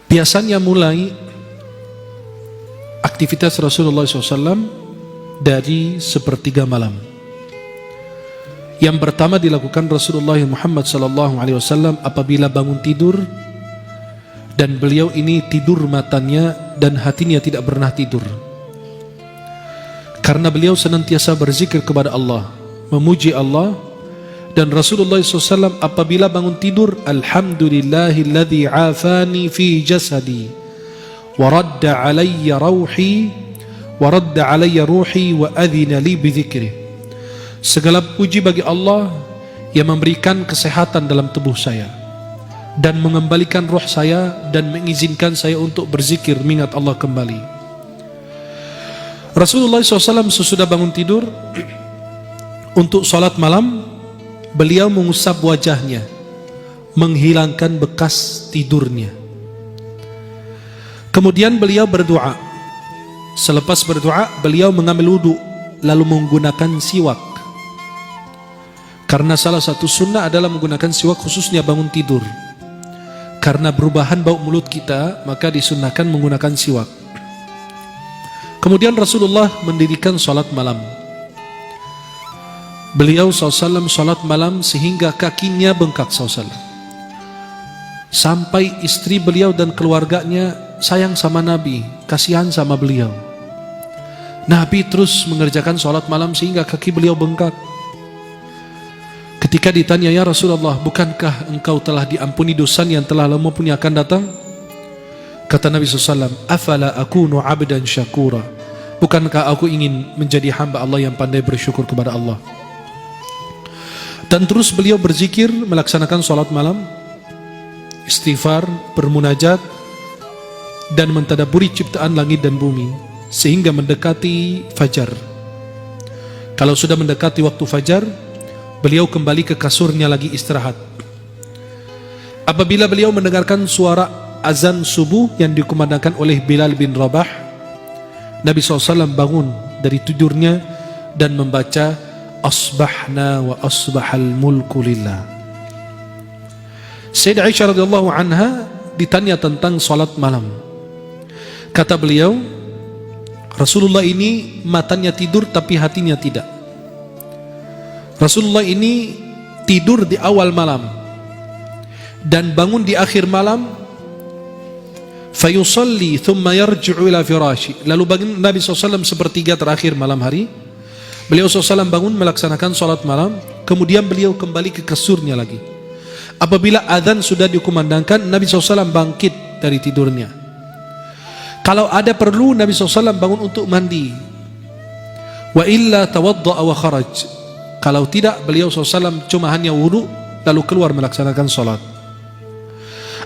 Biasanya mulai aktivitas Rasulullah SAW dari sepertiga malam. Yang pertama dilakukan Rasulullah Muhammad SAW apabila bangun tidur, dan beliau ini tidur matanya dan hatinya tidak pernah tidur, karena beliau senantiasa berzikir kepada Allah, memuji Allah. Dan Rasulullah SAW apabila bangun tidur, Alhamdulillahilladzi afani fi jasadi wa radda alayya ruhi wa adhina li bidzikri. Segala puji bagi Allah yang memberikan kesehatan dalam tubuh saya dan mengembalikan roh saya dan mengizinkan saya untuk berzikir mengingat Allah kembali. Rasulullah SAW sesudah bangun tidur untuk salat malam, beliau mengusap wajahnya, menghilangkan bekas tidurnya. Kemudian beliau berdoa. Selepas berdoa, beliau mengambil wudu lalu menggunakan siwak. Karena salah satu sunnah adalah menggunakan siwak khususnya bangun tidur. Karena perubahan bau mulut kita, maka disunnahkan menggunakan siwak. Kemudian Rasulullah mendirikan salat malam. Beliau SAW salat malam sehingga kakinya bengkak SAW. Sampai istri beliau dan keluarganya sayang sama Nabi, kasihan sama beliau. Nabi terus mengerjakan salat malam sehingga kaki beliau bengkak. Ketika ditanya, ya Rasulullah, bukankah engkau telah diampuni dosa yang telah lama pun akan datang? Kata Nabi SAW, afala akunu abdan syakura. Bukankah aku ingin menjadi hamba Allah yang pandai bersyukur kepada Allah? Dan terus beliau berzikir, melaksanakan salat malam, istighfar, bermunajat, dan mentadaburi ciptaan langit dan bumi sehingga mendekati fajar. Kalau sudah mendekati waktu fajar, beliau kembali ke kasurnya lagi istirahat. Apabila beliau mendengarkan suara azan subuh yang dikumandangkan oleh Bilal bin Rabah, Nabi SAW bangun dari tidurnya dan membaca Asbahna wa asbahal mulku lillah. Sayyidah Aisyah radhiyallahu anha ditanya tentang salat malam. Kata beliau, Rasulullah ini matanya tidur tapi hatinya tidak. Rasulullah ini tidur di awal malam dan bangun di akhir malam, fayusalli thumma yarji'u ila firashi. Lalu bangun Nabi SAW sepertiga terakhir malam hari. Beliau SAW bangun melaksanakan salat malam, kemudian beliau kembali ke kasurnya lagi. Apabila azan sudah dikumandangkan, Nabi SAW bangkit dari tidurnya. Kalau ada perlu, Nabi SAW bangun untuk mandi. Wa illa tawadda'a wa kharaj. Kalau tidak, beliau SAW cuma hanya wudu lalu keluar melaksanakan salat.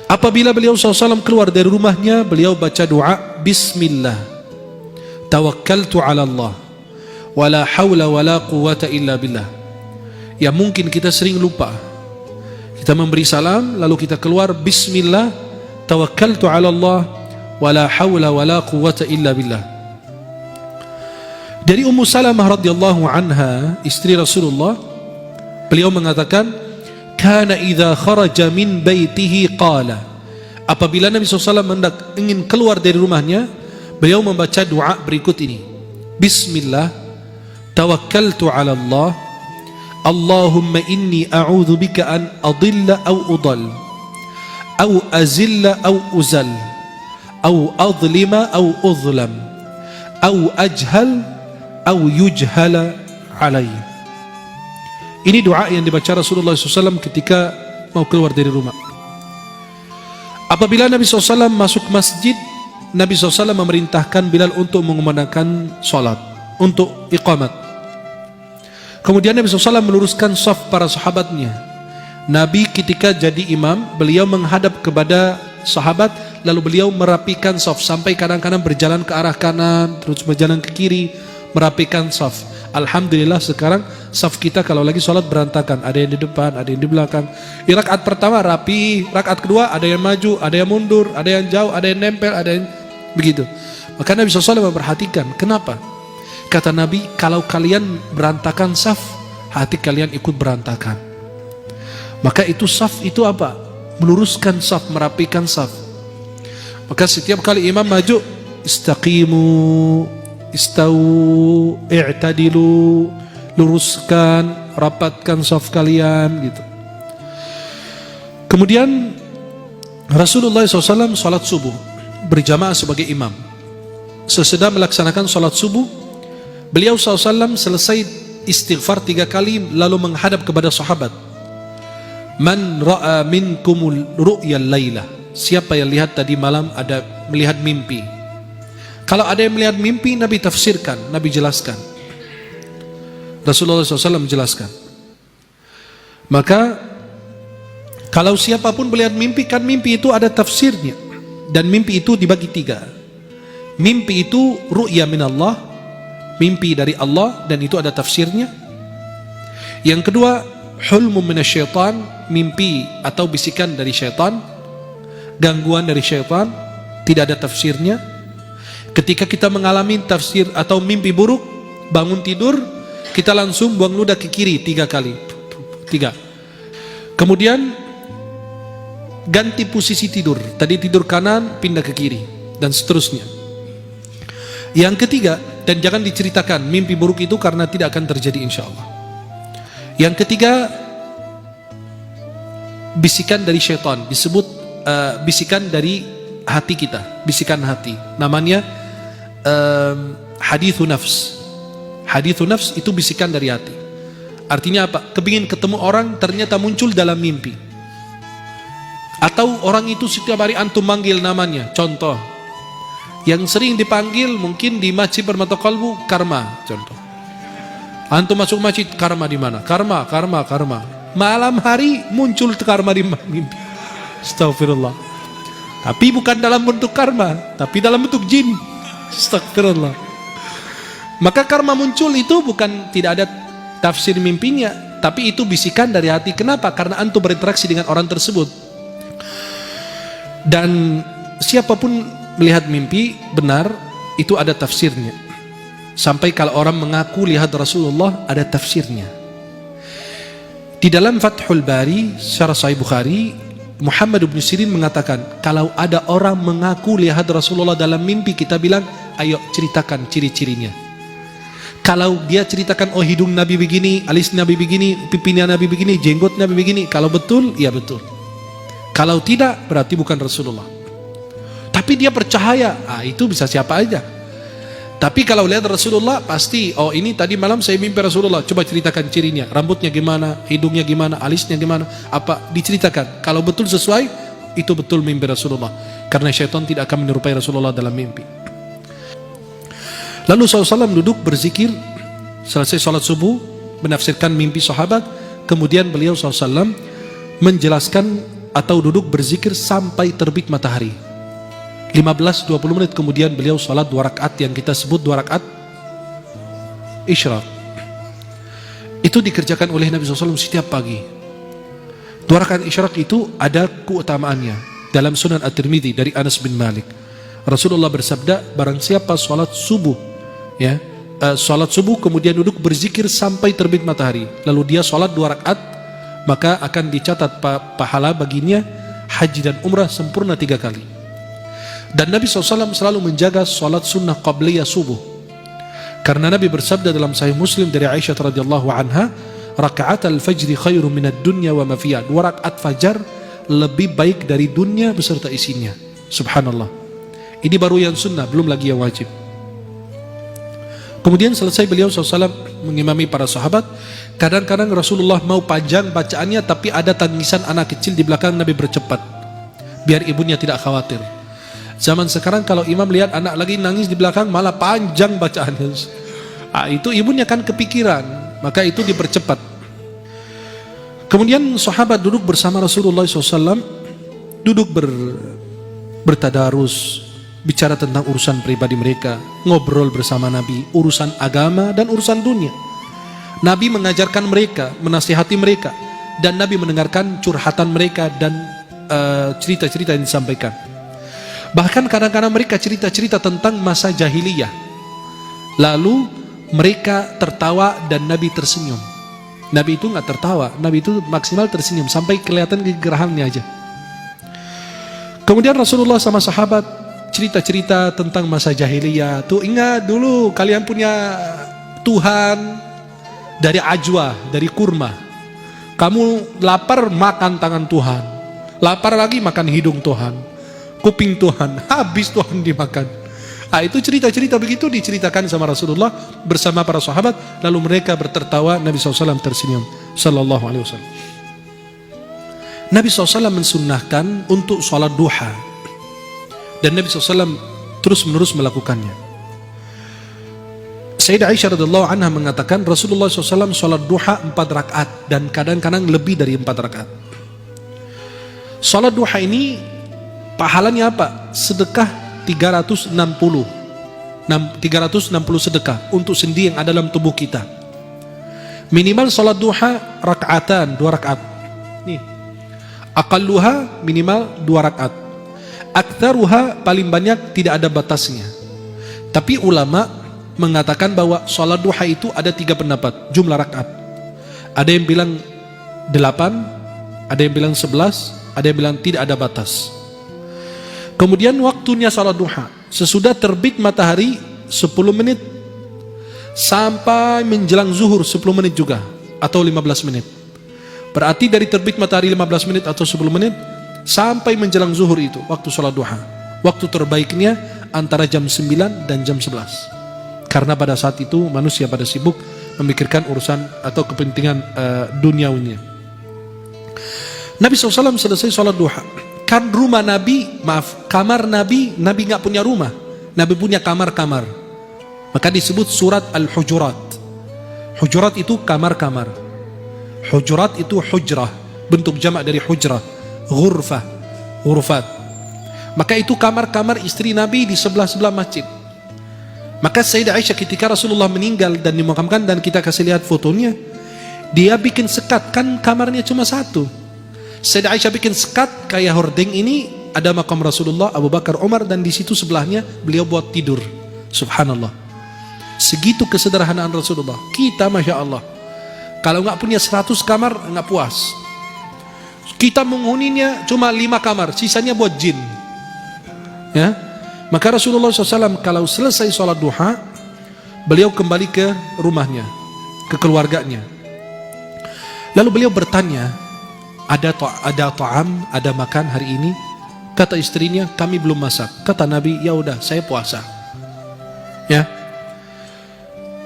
Apabila beliau SAW keluar dari rumahnya, beliau baca doa, Bismillah, tawakkaltu ala Allah, wala hawla wala quwata illa billah. Ya mungkin kita sering lupa. Kita memberi salam lalu kita keluar Bismillah, tawakkaltu ala Allah, wala hawla wala quwata illa billah. Dari Ummu Salamah radhiyallahu anha, istri Rasulullah, beliau mengatakan, kana idza kharaja min baitihi qala. Apabila Nabi SAW ingin keluar dari rumahnya, beliau membaca doa berikut ini. Bismillah, tawakkaltu ala Allah, Allahumma inni a'udzu bika an adilla aw udall, aw azilla aw uzal, aw adlima aw udlam, aw ajhal aw yujhala alai. Ini doa yang dibaca Rasulullah SAW ketika mau keluar dari rumah. Apabila Nabi SAW masuk masjid, Nabi SAW memerintahkan Bilal untuk mengumandangkan salat, untuk iqamat. Kemudian Nabi SAW meluruskan saf para sahabatnya. Nabi ketika jadi imam, beliau menghadap kepada sahabat, lalu beliau merapikan saf sampai kadang-kadang berjalan ke arah kanan, terus berjalan ke kiri, merapikan saf. Alhamdulillah sekarang saf kita kalau lagi sholat berantakan, ada yang di depan, ada yang di belakang. Di rakaat pertama rapi, rakaat kedua ada yang maju, ada yang mundur, ada yang jauh, ada yang nempel, ada yang begitu. Maka Nabi SAW memperhatikan. Kenapa? Kata Nabi, kalau kalian berantakan saf, hati kalian ikut berantakan. Maka itu saf itu apa? Meluruskan saf, merapikan saf. Maka setiap kali imam maju, istaqimu, istau, i'tadilu, luruskan, rapatkan saf kalian gitu. Kemudian Rasulullah SAW salat subuh berjamaah sebagai imam. Sesudah melaksanakan salat subuh, beliau SAW selesai istighfar 3 kali lalu menghadap kepada sahabat. Man ra'a minkumul ru'yal laila. Siapa yang lihat tadi malam ada melihat mimpi. Kalau ada yang melihat mimpi, Nabi tafsirkan, Nabi jelaskan. Rasulullah SAW menjelaskan. Maka kalau siapapun melihat mimpi, kan mimpi itu ada tafsirnya. Dan mimpi itu dibagi 3. Mimpi itu ru'ya minallah, mimpi dari Allah, dan itu ada tafsirnya. Yang kedua, hulmu minasyaitan, mimpi atau bisikan dari syaitan, gangguan dari syaitan, tidak ada tafsirnya. Ketika kita mengalami tafsir atau mimpi buruk, bangun tidur, kita langsung buang ludah ke kiri 3 kali. 3. Kemudian ganti posisi tidur. Tadi tidur kanan, pindah ke kiri, dan seterusnya. Yang ketiga, dan jangan diceritakan mimpi buruk itu karena tidak akan terjadi insya Allah. Yang ketiga, bisikan dari syaitan, disebut bisikan dari hati kita, bisikan hati. Namanya hadithu nafs. Hadithu nafs itu bisikan dari hati. Artinya apa? Kepingin ketemu orang, ternyata muncul dalam mimpi. Atau orang itu setiap hari antum manggil namanya. Contoh, yang sering dipanggil mungkin di masjid Permata Kalbu, Karma. Contoh, antum masuk masjid, Karma di mana? Karma. Malam hari muncul karma di mimpi. Astagfirullah. Tapi bukan dalam bentuk karma, tapi dalam bentuk jin. Astagfirullah. Maka karma muncul itu bukan tidak ada tafsir mimpinya, tapi itu bisikan dari hati. Kenapa? Karena antum berinteraksi dengan orang tersebut. Dan siapapun melihat mimpi benar, itu ada tafsirnya. Sampai kalau orang mengaku lihat Rasulullah, ada tafsirnya. Di dalam Fathul Bari, syarah Sahih Bukhari, Muhammad bin Sirin mengatakan, kalau ada orang mengaku lihat Rasulullah dalam mimpi, kita bilang, ayo ceritakan ciri-cirinya. Kalau dia ceritakan, oh hidung Nabi begini, alis Nabi begini, pipinya Nabi begini, jenggot Nabi begini, kalau betul, ya betul. Kalau tidak, berarti bukan Rasulullah. Tapi dia percaya, itu bisa siapa aja. Tapi kalau lihat Rasulullah, pasti, oh ini tadi malam saya mimpi Rasulullah, coba ceritakan cirinya, rambutnya gimana, hidungnya gimana, alisnya gimana, apa, diceritakan. Kalau betul sesuai, itu betul mimpi Rasulullah. Karena syaitan tidak akan menyerupai Rasulullah dalam mimpi. Lalu SAW duduk berzikir, selesai sholat subuh, menafsirkan mimpi sahabat, kemudian beliau SAW menjelaskan atau duduk berzikir sampai terbit matahari. 15-20 menit kemudian beliau sholat 2 rakaat yang kita sebut 2 rakaat isyraq. Itu dikerjakan oleh Nabi SAW setiap pagi. 2 rakaat isyraq itu ada keutamaannya. Dalam Sunan At-Tirmidzi dari Anas bin Malik, Rasulullah bersabda, barang siapa sholat subuh, sholat subuh kemudian duduk berzikir sampai terbit matahari, lalu dia sholat 2 rakaat, maka akan dicatat pahala baginya haji dan umrah sempurna 3 kali. Dan Nabi SAW selalu menjaga sholat sunnah qabliyah subuh. Karena Nabi bersabda dalam Sahih Muslim dari Aisyah radhiyallahu anha, rakaat al-fajri khairu minad dunya wa ma fiha. 2 rakaat fajar lebih baik dari dunia beserta isinya. Subhanallah. Ini baru yang sunnah, belum lagi yang wajib. Kemudian selesai beliau SAW mengimami para sahabat. Kadang-kadang Rasulullah mau panjang bacaannya, tapi ada tangisan anak kecil di belakang, Nabi bercepat biar ibunya tidak khawatir. Zaman sekarang kalau imam lihat anak lagi nangis di belakang, malah panjang bacaannya. Itu ibunya kan kepikiran, maka itu dipercepat. Kemudian sahabat duduk bersama Rasulullah SAW, duduk bertadarus, bicara tentang urusan pribadi mereka, ngobrol bersama Nabi, urusan agama dan urusan dunia. Nabi mengajarkan mereka, menasihati mereka, dan Nabi mendengarkan curhatan mereka dan cerita-cerita yang disampaikan. Bahkan kadang-kadang mereka cerita-cerita tentang masa jahiliyah, lalu mereka tertawa dan Nabi tersenyum. Nabi itu nggak tertawa, Nabi itu maksimal tersenyum sampai kelihatan kegerahannya aja. Kemudian Rasulullah sama sahabat cerita-cerita tentang masa jahiliyah. Tuh ingat dulu kalian punya Tuhan dari ajwa, dari kurma. Kamu lapar makan tangan Tuhan, lapar lagi makan hidung Tuhan, kuping Tuhan, habis Tuhan dimakan. Nah, itu cerita-cerita begitu diceritakan sama Rasulullah bersama para sahabat, lalu mereka bertertawa, Nabi SAW tersenyum sallallahu alaihi wasallam. Nabi SAW mensunnahkan untuk sholat duha, dan Nabi SAW terus menerus melakukannya. Sayyidah Aisyah radhiyallahu anha mengatakan Rasulullah SAW sholat duha 4 rakaat dan kadang-kadang lebih dari 4 rakaat. Sholat duha ini pahalanya apa? Sedekah 360 sedekah untuk sendi yang ada dalam tubuh kita. Minimal sholat duha rakaatan, 2 rakaat. Nih, aqalluha minimal 2 rakaat. Aktsaruha paling banyak tidak ada batasnya. Tapi ulama mengatakan bahwa sholat duha itu ada 3 pendapat jumlah rakaat. Ada yang bilang 8, ada yang bilang 11, ada yang bilang tidak ada batas. Kemudian waktunya sholat duha sesudah terbit matahari 10 menit sampai menjelang zuhur 10 menit juga, atau 15 menit. Berarti dari terbit matahari 15 menit atau 10 menit sampai menjelang zuhur itu waktu sholat duha. Waktu terbaiknya antara jam 9 dan jam 11. Karena pada saat itu manusia pada sibuk memikirkan urusan atau kepentingan duniawinya. Nabi SAW selesai sholat duha. Kan rumah Nabi, kamar Nabi nggak punya rumah. Nabi punya kamar-kamar. Maka disebut surat Al-Hujurat. Hujurat itu kamar-kamar. Hujurat itu hujrah, bentuk jamak dari hujrah. Ghurfah, ghurfat. Maka itu kamar-kamar istri Nabi di sebelah-sebelah masjid. Maka Sayyidah Aisyah ketika Rasulullah meninggal dan dimakamkan, dan kita kasih lihat fotonya, dia bikin sekat, kan kamarnya cuma 1. Sayyidah Aisyah bikin sekat kayak hordeng ini, ada makam Rasulullah, Abu Bakar, Umar, dan di situ sebelahnya beliau buat tidur. Subhanallah. Segitu kesederhanaan Rasulullah. Kita Masya Allah, kalau nggak punya 100 kamar nggak puas. Kita menghuninya cuma 5 kamar, sisanya buat jin. Ya, maka Rasulullah SAW kalau selesai sholat duha, beliau kembali ke rumahnya, ke keluarganya. Lalu beliau bertanya, ada ta'am, ada makan hari ini? Kata istrinya, kami belum masak. Kata Nabi, ya udah, saya puasa. Ya.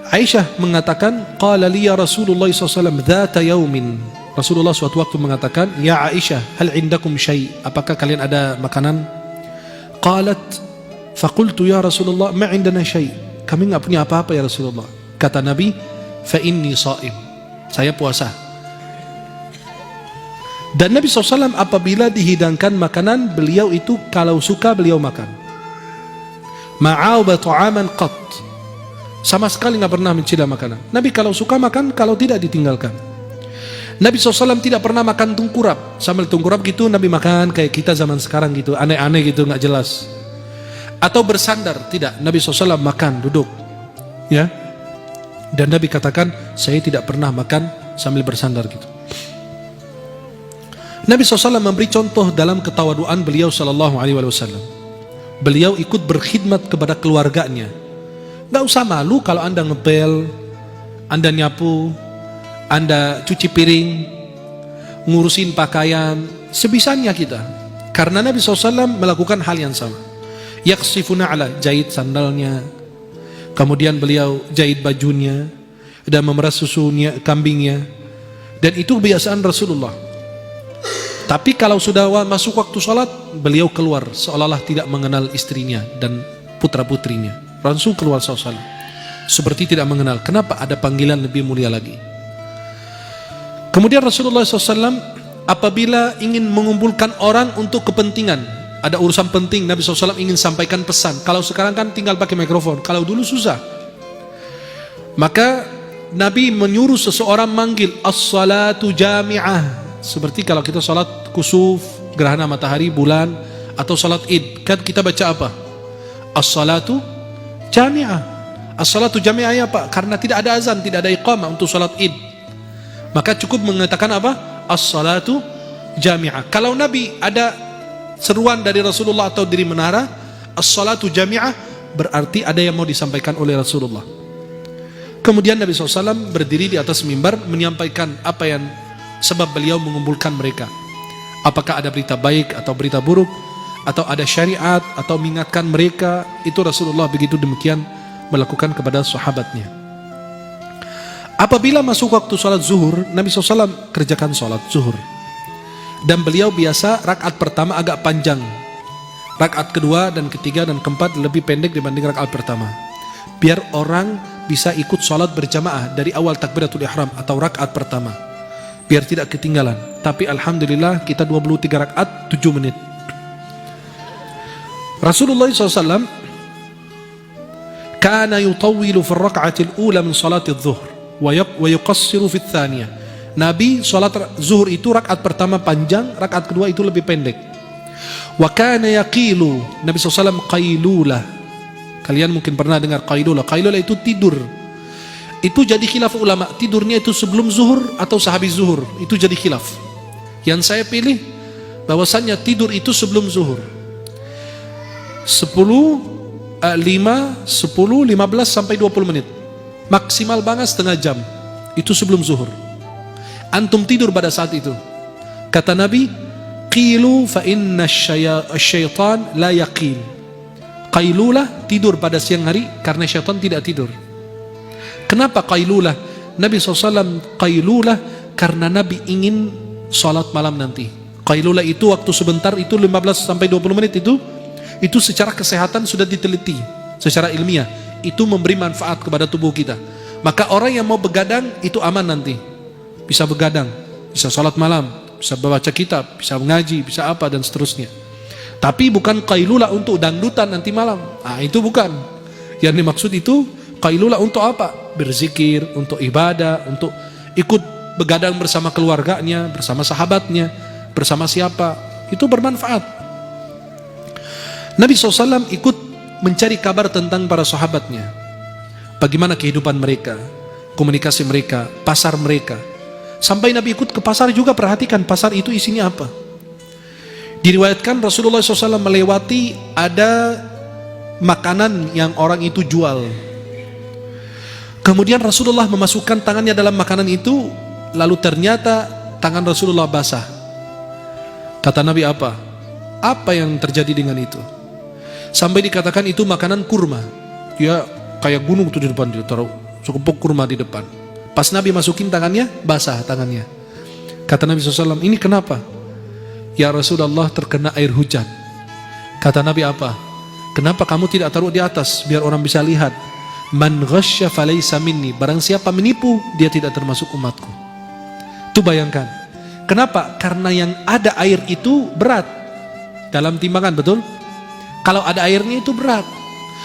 Aisyah mengatakan, qala li ya Rasulullah SAW dzata yaumin. Rasulullah suatu waktu mengatakan, ya Aisyah, hal indakum syai'? Apakah kalian ada makanan? Qalat, faqultu ya Rasulullah, ma indana syai'. Kami enggak punya apa-apa ya Rasulullah. Kata Nabi, fa inni sha'im. Saya puasa. Dan Nabi SAW apabila dihidangkan makanan, beliau itu kalau suka beliau makan. Ma'auba ta'aman qat. Sama sekali nggak pernah mencela makanan. Nabi kalau suka makan, kalau tidak ditinggalkan. Nabi SAW tidak pernah makan tungkurap. Sambil tungkurap gitu Nabi makan kayak kita zaman sekarang gitu, aneh-aneh gitu, nggak jelas. Atau bersandar, tidak. Nabi SAW makan duduk, ya. Dan Nabi katakan, saya tidak pernah makan sambil bersandar gitu. Nabi SAW memberi contoh dalam ketawaduan beliau Sallallahu Alaihi Wasallam. Beliau ikut berkhidmat kepada keluarganya. Gak usah malu kalau anda ngepel, anda nyapu, anda cuci piring, ngurusin pakaian, sebisanya kita. Karena Nabi SAW melakukan hal yang sama. Yaksifuna ala, jahit sandalnya, kemudian beliau jahit bajunya dan memeras susunya, kambingnya. Dan itu kebiasaan Rasulullah. Tapi kalau sudah masuk waktu sholat, beliau keluar seolah-olah tidak mengenal istrinya dan putra-putrinya. Langsung keluar sholat, seperti tidak mengenal. Kenapa? Ada panggilan lebih mulia lagi. Kemudian Rasulullah SAW apabila ingin mengumpulkan orang untuk kepentingan, ada urusan penting, Nabi SAW ingin sampaikan pesan. Kalau sekarang kan tinggal pakai mikrofon, kalau dulu susah. Maka Nabi menyuruh seseorang manggil as-salatu jami'ah. Seperti kalau kita sholat kusuf, gerhana matahari, bulan, atau sholat id, kan kita baca apa? As-salatu jami'ah. As-salatu jami'ah apa? Karena tidak ada azan, tidak ada iqamah untuk sholat id, maka cukup mengatakan apa? As-salatu jami'ah. Kalau Nabi ada seruan dari Rasulullah atau dari menara, as-salatu jami'ah, berarti ada yang mau disampaikan oleh Rasulullah. Kemudian Nabi SAW berdiri di atas mimbar menyampaikan apa yang sebab beliau mengumpulkan mereka. Apakah ada berita baik atau berita buruk, atau ada syariat, atau mengingatkan mereka. Itu Rasulullah begitu demikian melakukan kepada sahabatnya. Apabila masuk waktu sholat zuhur, Nabi SAW kerjakan sholat zuhur. Dan beliau biasa rakaat pertama agak panjang, rakaat kedua dan ketiga dan keempat lebih pendek dibanding rakaat pertama, biar orang bisa ikut sholat berjamaah dari awal takbiratul ihram atau rakaat pertama, biar tidak ketinggalan. Tapi alhamdulillah kita 23 rakaat 7 menit. Rasulullah SAW kana yutawwilu fi ar-rak'ati al-ula min salati adh-dhuhr wa yuqassiru fi ats-tsaniyah. Nabi sholat zuhur itu rakaat pertama panjang, rakaat kedua itu lebih pendek. Wa kana yaqilu, Nabi SAW qailulah. Kalian mungkin pernah dengar qailulah. Qailulah itu tidur. Itu jadi khilaf ulama, tidurnya itu sebelum zuhur atau sehabis zuhur. Itu jadi khilaf. Yang saya pilih bahwasannya tidur itu sebelum zuhur. 5, 10, 15 sampai 20 menit. Maksimal banget setengah jam. Itu sebelum zuhur. Antum tidur pada saat itu. Kata Nabi, qilu fa inna syaitan la yaqil. Qailulah, tidur pada siang hari karena syaitan tidak tidur. Kenapa qailulah? Nabi SAW qailulah karena Nabi ingin sholat malam nanti. Qailulah itu waktu sebentar, itu 15 sampai 20 menit itu secara kesehatan sudah diteliti secara ilmiah. Itu memberi manfaat kepada tubuh kita. Maka orang yang mau begadang itu aman nanti. Bisa begadang, bisa sholat malam, bisa membaca kitab, bisa mengaji, bisa apa dan seterusnya. Tapi bukan qailulah untuk dangdutan nanti malam. Itu bukan. Yang dimaksud itu qailulah untuk apa? Berzikir, untuk ibadah, untuk ikut begadang bersama keluarganya, bersama sahabatnya, bersama siapa. Itu bermanfaat. Nabi SAW ikut mencari kabar tentang para sahabatnya. Bagaimana kehidupan mereka, komunikasi mereka, pasar mereka. Sampai Nabi ikut ke pasar juga, perhatikan pasar itu isinya apa. Diriwayatkan Rasulullah SAW melewati ada makanan yang orang itu jual. Kemudian Rasulullah memasukkan tangannya dalam makanan itu, lalu ternyata tangan Rasulullah basah. Kata Nabi, apa? Apa yang terjadi dengan itu? Sampai dikatakan itu makanan kurma. Dia kayak gunung tuh di depan, dia taruh sekepok kurma di depan. Pas Nabi masukin tangannya, basah tangannya. Kata Nabi SAW, ini kenapa? Ya Rasulullah, terkena air hujan. Kata Nabi, apa? Kenapa kamu tidak taruh di atas biar orang bisa lihat? Man ghasya falaysa minni. Barang siapa menipu, dia tidak termasuk umatku. Tuh bayangkan. Kenapa? Karena yang ada air itu berat dalam timbangan, betul? Kalau ada airnya itu berat.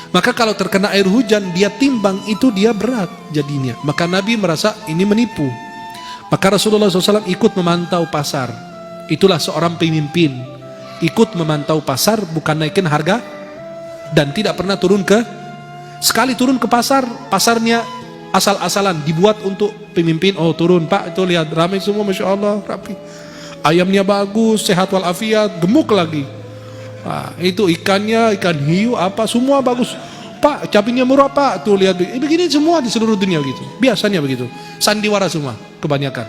Maka kalau terkena air hujan, dia timbang, itu dia berat jadinya. Maka Nabi merasa ini menipu. Maka Rasulullah SAW ikut memantau pasar. Itulah seorang pemimpin. Ikut memantau pasar, bukan naikin harga. Dan tidak pernah turun sekali turun ke pasar, pasarnya asal-asalan, dibuat untuk pemimpin. Oh turun Pak, itu lihat ramai semua, Masya Allah, rapi. Ayamnya bagus, sehat walafiat, gemuk lagi. Itu ikannya, ikan hiu apa semua bagus. Pak, cabainya murah Pak, tuh lihat. Begini semua di seluruh dunia begitu. Biasanya begitu. Sandiwara semua kebanyakan.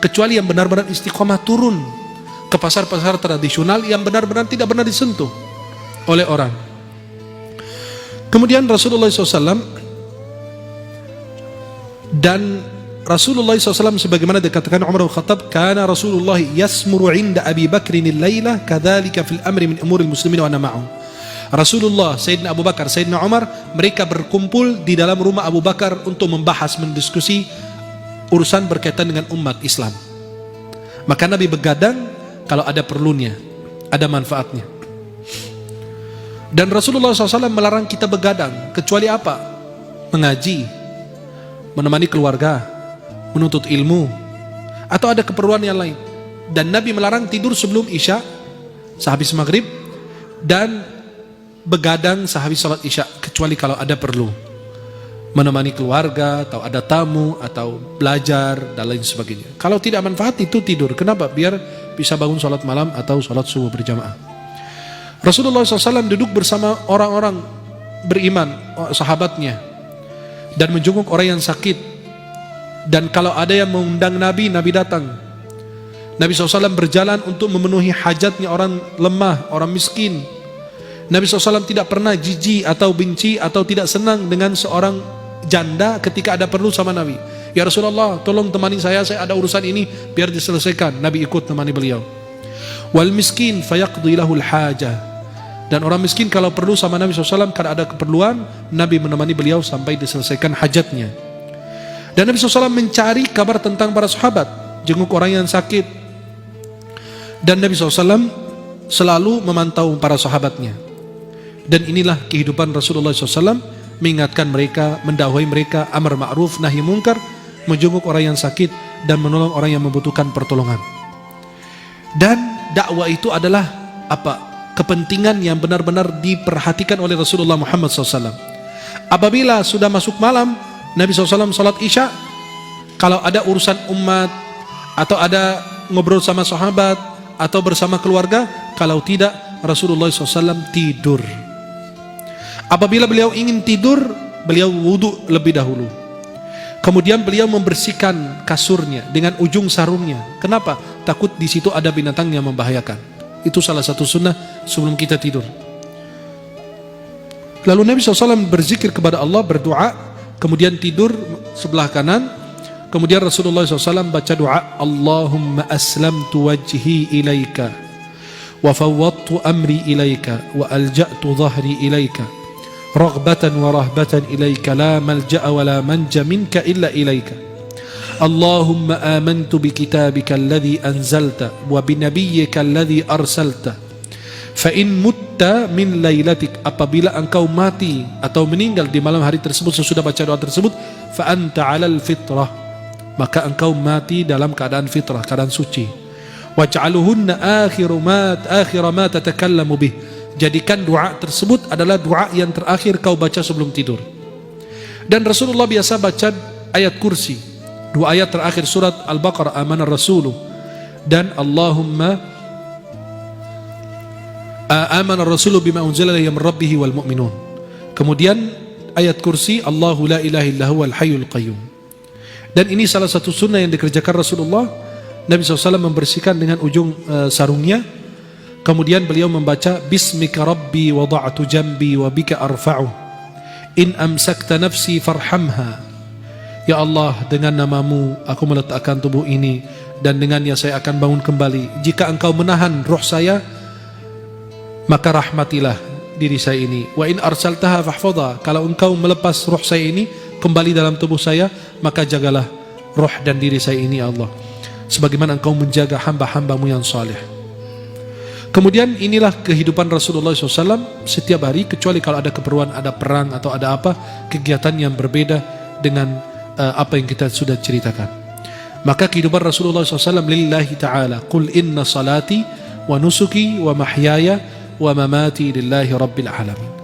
Kecuali yang benar-benar istiqomah turun ke pasar-pasar tradisional yang benar-benar tidak pernah disentuh oleh orang. Kemudian Rasulullah SAW dan Rasulullah SAW sebagaimana dikatakan Umar bin Khattab, kana Rasulullah yasmuru inda Abi Bakrin al-laila kadzalika fil amri min umuril muslimin wa ana ma'ahu. Rasulullah, Sayyidina Abu Bakar, Sayyidina Umar, mereka berkumpul di dalam rumah Abu Bakar untuk membahas, mendiskusi urusan berkaitan dengan umat Islam. Maka Nabi begadang kalau ada perlunya, ada manfaatnya. Dan Rasulullah SAW melarang kita begadang, kecuali apa? Mengaji, menemani keluarga, menuntut ilmu, atau ada keperluan yang lain. Dan Nabi melarang tidur sebelum Isya, sehabis maghrib, dan begadang sehabis salat Isya, kecuali kalau ada perlu, menemani keluarga, atau ada tamu, atau belajar, dan lain sebagainya. Kalau tidak manfaat itu tidur. Kenapa? Biar bisa bangun salat malam atau salat subuh berjamaah. Rasulullah SAW duduk bersama orang-orang beriman, sahabatnya, dan menjenguk orang yang sakit. Dan kalau ada yang mengundang Nabi, Nabi datang. Nabi SAW berjalan untuk memenuhi hajatnya orang lemah, orang miskin. Nabi SAW tidak pernah jijik atau benci atau tidak senang dengan seorang janda ketika ada perlu sama Nabi. Ya Rasulullah, tolong temani saya ada urusan ini, biar diselesaikan. Nabi ikut temani beliau. Wal miskin fayaqdi lahul hajah. Dan orang miskin kalau perlu sama Nabi SAW, kalau ada keperluan, Nabi menemani beliau sampai diselesaikan hajatnya. Dan Nabi SAW mencari kabar tentang para sahabat, jenguk orang yang sakit. Dan Nabi SAW selalu memantau para sahabatnya. Dan inilah kehidupan Rasulullah SAW, mengingatkan mereka, mendakwahi mereka, amar ma'ruf, nahi munkar, menjenguk orang yang sakit, dan menolong orang yang membutuhkan pertolongan. Dan dakwah itu adalah kepentingan yang benar-benar diperhatikan oleh Rasulullah Muhammad SAW. Apabila sudah masuk malam, Nabi SAW salat isya, kalau ada urusan umat, atau ada ngobrol sama sahabat, atau bersama keluarga, kalau tidak, Rasulullah SAW tidur. Apabila beliau ingin tidur, beliau wudhu lebih dahulu. Kemudian beliau membersihkan kasurnya dengan ujung sarungnya. Kenapa? Takut di situ ada binatang yang membahayakan. Itu salah satu sunnah sebelum kita tidur. Lalu Nabi SAW berzikir kepada Allah, berdoa, kemudian tidur sebelah kanan. Kemudian Rasulullah SAW baca doa, Allahumma aslamtu wajhi ilaika, wa fawwadtu amri ilaika, wa alja'tu dhahri ilaika, raghbatan wa rahbatan ilaika, la malja'a wa la manja minka illa ilaika. Allahumma amantu bi kitabika alladhi anzalta wa bi nabiyyika alladhi arsalta fa in mutta min lailatik, apabila engkau mati atau meninggal di malam hari tersebut sesudah baca doa tersebut, fa anta 'alal fitrah, maka engkau mati dalam keadaan fitrah, keadaan suci. Waj'aluhunna akhir ma tatakallamu bih, jadikan doa tersebut adalah doa yang terakhir kau baca sebelum tidur. Dan Rasulullah biasa baca ayat kursi, dua ayat terakhir surat Al-Baqarah, amanar rasulu, dan Allahumma amanar rasulu bima unzila ilayhi min rabbih wal mu'minun. Kemudian ayat kursi, Allahu la ilaha illa huwal hayyul qayyum. Dan ini salah satu sunnah yang dikerjakan Rasulullah. Nabi SAW membersihkan dengan ujung sarungnya. Kemudian beliau membaca, Bismika rabbi wada'tu jambi wa bika arfa'u, in amsakta nafsi farhamha. Ya Allah, dengan namamu aku meletakkan tubuh ini, dan dengannya saya akan bangun kembali. Jika engkau menahan roh saya, maka rahmatilah diri saya ini. Wa in arsaltaha fahfadha, kalau engkau melepas roh saya ini kembali dalam tubuh saya, maka jagalah roh dan diri saya ini ya Allah, sebagaimana engkau menjaga hamba-hambamu yang saleh. Kemudian inilah kehidupan Rasulullah SAW setiap hari, kecuali kalau ada keperluan, ada perang atau ada apa, kegiatan yang berbeda dengan apa yang kita sudah ceritakan. Maka kehidupan Rasulullah SAW lillahi ta'ala, qul inna salati wa nusuki wa mahyaya wa mamati lillahi rabbil alamin.